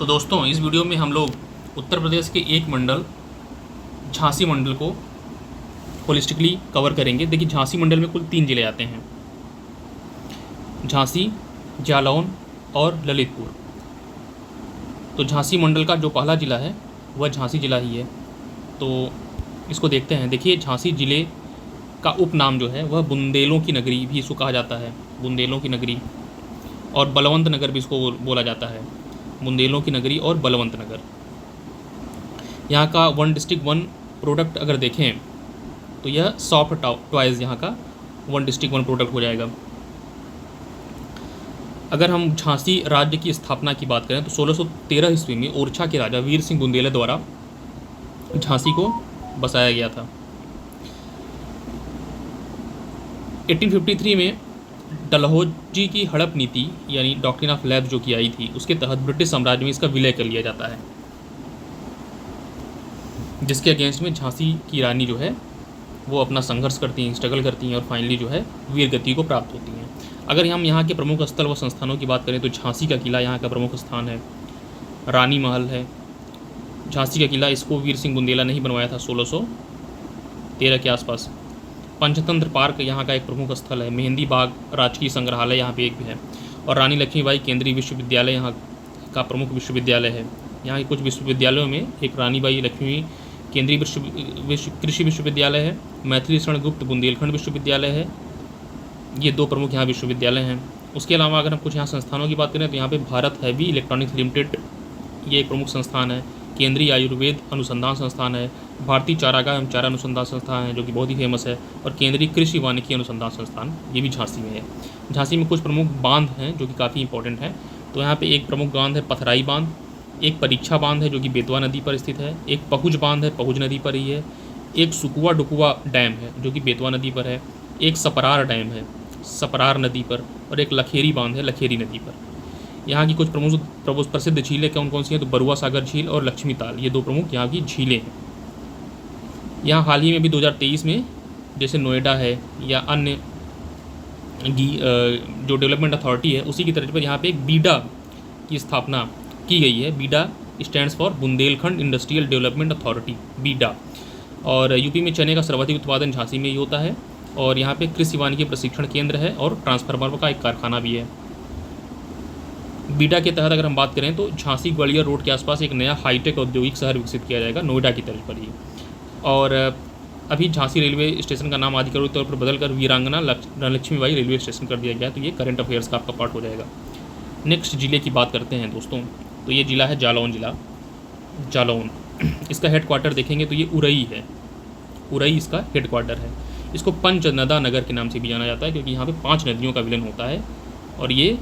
तो दोस्तों इस वीडियो में हम लोग उत्तर प्रदेश के एक मंडल झांसी मंडल को होलिस्टिकली कवर करेंगे। देखिए झांसी मंडल में कुल 3 ज़िले आते हैं, झांसी, जालौन और ललितपुर। तो झांसी मंडल का जो पहला ज़िला है वह झांसी ज़िला ही है। तो इसको देखते हैं। देखिए झांसी ज़िले का उपनाम जो है वह बुंदेलों की नगरी भी इसको कहा जाता है, बुंदेलों की नगरी, और बलवंत नगर भी इसको बोला जाता है, बुंदेलों की नगरी और बलवंत नगर। यहाँ का वन डिस्ट्रिक्ट वन प्रोडक्ट अगर देखें तो यह सॉफ्ट टॉयज़ यहाँ का वन डिस्ट्रिक्ट वन प्रोडक्ट हो जाएगा। अगर हम झांसी राज्य की स्थापना की बात करें तो 1613 ईस्वी में ओरछा के राजा वीर सिंह बुंदेला द्वारा झांसी को बसाया गया था। 1853 में डलहौजी की हड़प नीति यानी डॉक्ट्रिन ऑफ लैब्स जो की आई थी, उसके तहत ब्रिटिश साम्राज्य में इसका विलय कर लिया जाता है, जिसके अगेंस्ट में झांसी की रानी जो है वो अपना संघर्ष करती हैं, स्ट्रगल करती हैं और फाइनली जो है वीर गति को प्राप्त होती हैं। अगर हम यहाँ के प्रमुख स्थल व संस्थानों की बात करें तो झांसी का किला यहाँ का प्रमुख स्थान है, रानी महल है। झांसी का किला इसको वीर सिंह बुंदेला ने ही बनवाया था 1613 के आसपास। पंचतंत्र पार्क यहाँ का एक प्रमुख स्थल है, मेहंदी बाग राजकीय संग्रहालय यहाँ पे एक भी है, और रानी लक्ष्मीबाई केंद्रीय विश्वविद्यालय यहाँ का प्रमुख विश्वविद्यालय है। यहाँ के कुछ विश्वविद्यालयों में एक रानीबाई लक्ष्मी केंद्रीय कृषि विश्वविद्यालय है, मैथिली शरण गुप्त बुंदेलखंड विश्वविद्यालय है। ये 2 प्रमुख यहाँ विश्वविद्यालय हैं। उसके अलावा अगर हम कुछ यहाँ संस्थानों की बात करें तो यहाँ पे भारत हैवी इलेक्ट्रॉनिक्स लिमिटेड ये एक प्रमुख संस्थान है, केंद्रीय आयुर्वेद अनुसंधान संस्थान है, भारतीय चारागाह एवं चारा अनुसंधान संस्थान है जो कि बहुत ही फेमस है, और केंद्रीय कृषि वानिकी अनुसंधान संस्थान ये भी झांसी में है। झांसी में कुछ प्रमुख बांध हैं जो कि काफ़ी इंपॉर्टेंट हैं। तो यहाँ पे एक प्रमुख बांध है पथराई बांध, एक परीक्षा बांध है जो कि बेतवा नदी पर स्थित है, एक पहुज बांध है पहुज नदी पर ही है, एक सुकुआ डुकुआ डैम है जो कि बेतवा नदी पर है, एक सपरार डैम है सपरार नदी पर, और एक लखेरी बांध है लखेरी नदी पर। यहाँ की कुछ प्रमुख प्रसिद्ध झीलें कौन कौन सी हैं तो बरुआ सागर झील और लक्ष्मी ताल, ये 2 प्रमुख यहाँ की झीलें हैं। यहाँ हाल ही में भी 2023 में जैसे नोएडा है या अन्य जो डेवलपमेंट अथॉरिटी है उसी की तर्ज पर यहाँ पे एक बीडा की स्थापना की गई है। BIDA stands for Bundelkhand industrial development authority, BIDA. और यूपी में चने का सर्वाधिक उत्पादन झांसी में ही होता है, और यहाँ पे कृषि वानिकी प्रशिक्षण केंद्र है और ट्रांसफार्मर का एक कारखाना भी है। बीडा के तहत अगर हम बात करें तो झांसी ग्वालियर रोड के आसपास एक नया हाईटेक औद्योगिक शहर विकसित किया जाएगा नोएडा की तर्ज पर ही। और अभी झांसी रेलवे स्टेशन का नाम आधिकारिक तौर पर बदलकर वीरांगना लक्ष्मीबाई रेलवे स्टेशन कर दिया गया। तो ये करंट अफेयर्स का आपका पार्ट हो जाएगा। नेक्स्ट ज़िले की बात करते हैं दोस्तों, तो ये ज़िला है जालौन ज़िला। जालौन इसका हेडक्वार्टर देखेंगे तो ये उरई है, उरई इसका हेडक्वार्टर है। इसको पंचनदा नगर के नाम से भी जाना जाता है क्योंकि यहाँ पे 5 नदियों का विलयन होता है, और ये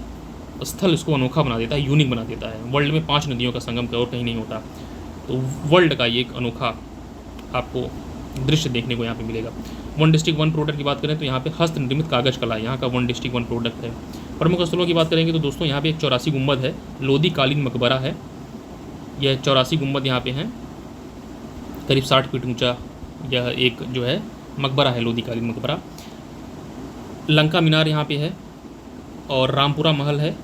स्थल इसको अनोखा बना देता है, यूनिक बना देता है। वर्ल्ड में 5 नदियों का संगम और कहीं नहीं होता, तो वर्ल्ड का ये एक अनोखा आपको दृश्य देखने को यहाँ पे मिलेगा। वन डिस्ट्रिक्ट वन प्रोडक्ट की बात करें तो यहाँ पे हस्त निर्मित कागज़ कला यहाँ का वन डिस्ट्रिक्ट वन प्रोडक्ट है। प्रमुख स्थलों की बात करेंगे तो दोस्तों यहाँ पे एक 84 गुंबद है, लोधी कालीन मकबरा है। यह 84 गुंबद यहाँ पे हैं, करीब 60 फीट ऊंचा यह एक जो है मकबरा है, लोधी कालीन मकबरा। लंका मीनार यहाँ पे है, और रामपुरा महल है,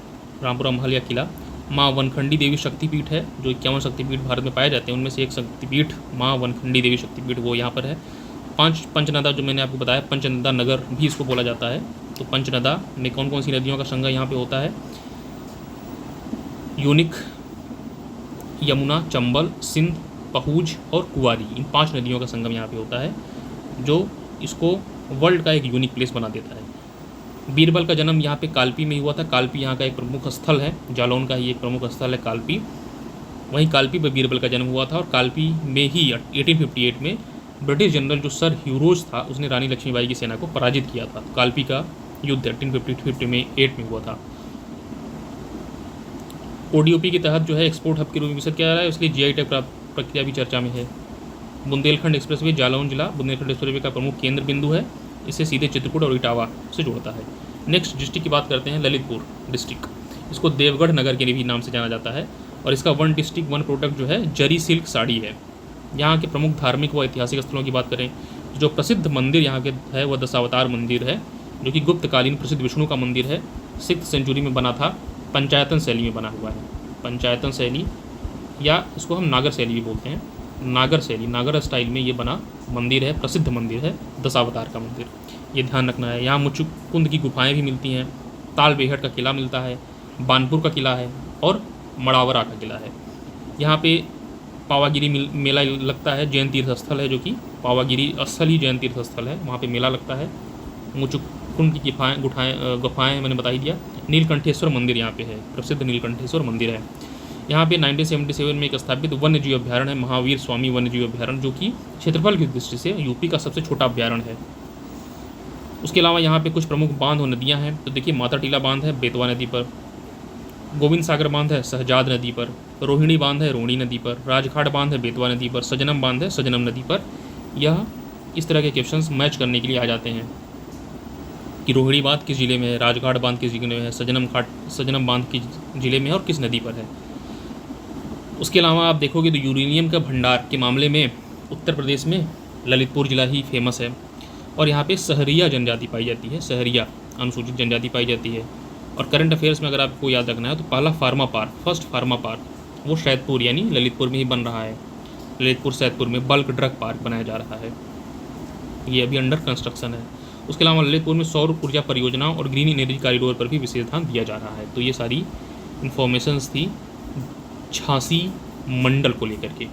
रामपुरा महल या किला। माँ वनखंडी देवी शक्तिपीठ है, जो 51 शक्तिपीठ भारत में पाए जाते हैं उनमें से एक शक्तिपीठ माँ वनखंडी देवी शक्तिपीठ वो यहाँ पर है। पंचनदा जो मैंने आपको बताया, पंचनदा नगर भी इसको बोला जाता है। तो पंचनदा में कौन कौन सी नदियों का संगम यहाँ पे होता है, यूनिक, यमुना, चंबल, सिंध, पहुज और कुवारी, इन 5 नदियों का संगम यहाँ पे होता है, जो इसको वर्ल्ड का एक यूनिक प्लेस बना देता है। बीरबल का जन्म यहाँ पे कालपी में ही हुआ था। कालपी यहाँ का एक प्रमुख स्थल है, जालौन का ही एक प्रमुख स्थल है कालपी। वहीं कालपी पर बीरबल का जन्म हुआ था, और कालपी में ही 1858 में ब्रिटिश जनरल जो सर ह्यूरोज था उसने रानी लक्ष्मीबाई की सेना को पराजित किया था। कालपी का युद्ध 1858 में 8 में हुआ था। ओडीओपी के तहत जो है एक्सपोर्ट हब के रूप में विकसित किया जा रहा है, इसलिए जीआई टैग प्रक्रिया भी चर्चा में है। बुंदेलखंड एक्सप्रेसवे जालौन जिला बुंदेलखंड एक्सप्रेसवे का प्रमुख केंद्र बिंदु है, इसे सीधे चित्रकूट और इटावा से जोड़ता है। नेक्स्ट डिस्ट्रिक्ट की बात करते हैं, ललितपुर डिस्ट्रिक्ट। इसको देवगढ़ नगर के भी नाम से जाना जाता है, और इसका वन डिस्ट्रिक्ट वन प्रोडक्ट जो है जरी सिल्क साड़ी है। यहाँ के प्रमुख धार्मिक व ऐतिहासिक स्थलों की बात करें, जो प्रसिद्ध मंदिर यहाँ के है वह दशावतार मंदिर है, जो कि गुप्तकालीन प्रसिद्ध विष्णु का मंदिर है। 6th सेंचुरी में बना था, पंचायतन शैली में बना हुआ है। पंचायतन शैली या इसको हम नागर शैली भी बोलते हैं। नागर शैली, नागर स्टाइल में ये बना मंदिर है, प्रसिद्ध मंदिर है, दशावतार का मंदिर, ये ध्यान रखना है। यहाँ मुचुकुंद की गुफाएं भी मिलती हैं, ताल बेहट का किला मिलता है, बानपुर का किला है और मड़ावरा का किला है। यहाँ पे पावागिरी मेला लगता है, जैन तीर्थ स्थल है, जो कि पावागिरी स्थल ही जैन तीर्थ स्थल है, वहाँ पे मेला लगता है। मुचुकुंद की गुफाएँ मैंने बता ही दिया। नीलकंठेश्वर मंदिर यहाँ पे है, प्रसिद्ध नीलकंठेश्वर मंदिर है। यहाँ पे 1977 में एक स्थापित वन्य जीव अभ्यारण्य है, महावीर स्वामी वन्य जीव अभ्यारण्य, जो कि क्षेत्रफल की दृष्टि से यूपी का सबसे छोटा अभ्यारण्य है। उसके अलावा यहाँ पे कुछ प्रमुख बांध और नदियाँ हैं। तो देखिए, माता टीला बांध है बेतवा नदी पर, गोविंद सागर बांध है सहजाद नदी पर, रोहिणी बांध है रोहिणी नदी पर, राजघाट बांध है बेतवा नदी पर, सजनम बांध है सजनम नदी पर। यह इस तरह के क्वेश्चंस मैच करने के लिए आ जाते हैं कि रोहिणी बांध किस जिले में है, राजघाट बांध किस जिले में है, सजनम बांध किस जिले में है और किस नदी पर है। उसके अलावा आप देखोगे तो यूरेनियम का भंडार के मामले में उत्तर प्रदेश में ललितपुर जिला ही फेमस है। और यहाँ पे सहरिया जनजाति पाई जाती है, सहरिया अनुसूचित जनजाति पाई जाती है। और करंट अफेयर्स में अगर आपको याद रखना है तो पहला pharma park, first pharma park, वो सैदपुर यानी ललितपुर में ही बन रहा है। ललितपुर सैदपुर में बल्क ड्रग पार्क बनाया जा रहा है, ये अभी अंडर कंस्ट्रक्शन है। उसके अलावा ललितपुर में सौर ऊर्जा परियोजना और ग्रीन एनर्जी कॉरिडोर पर भी विशेष ध्यान दिया जा रहा है। तो ये सारी इन्फॉर्मेशंस थी झांसी मंडल को लेकर के।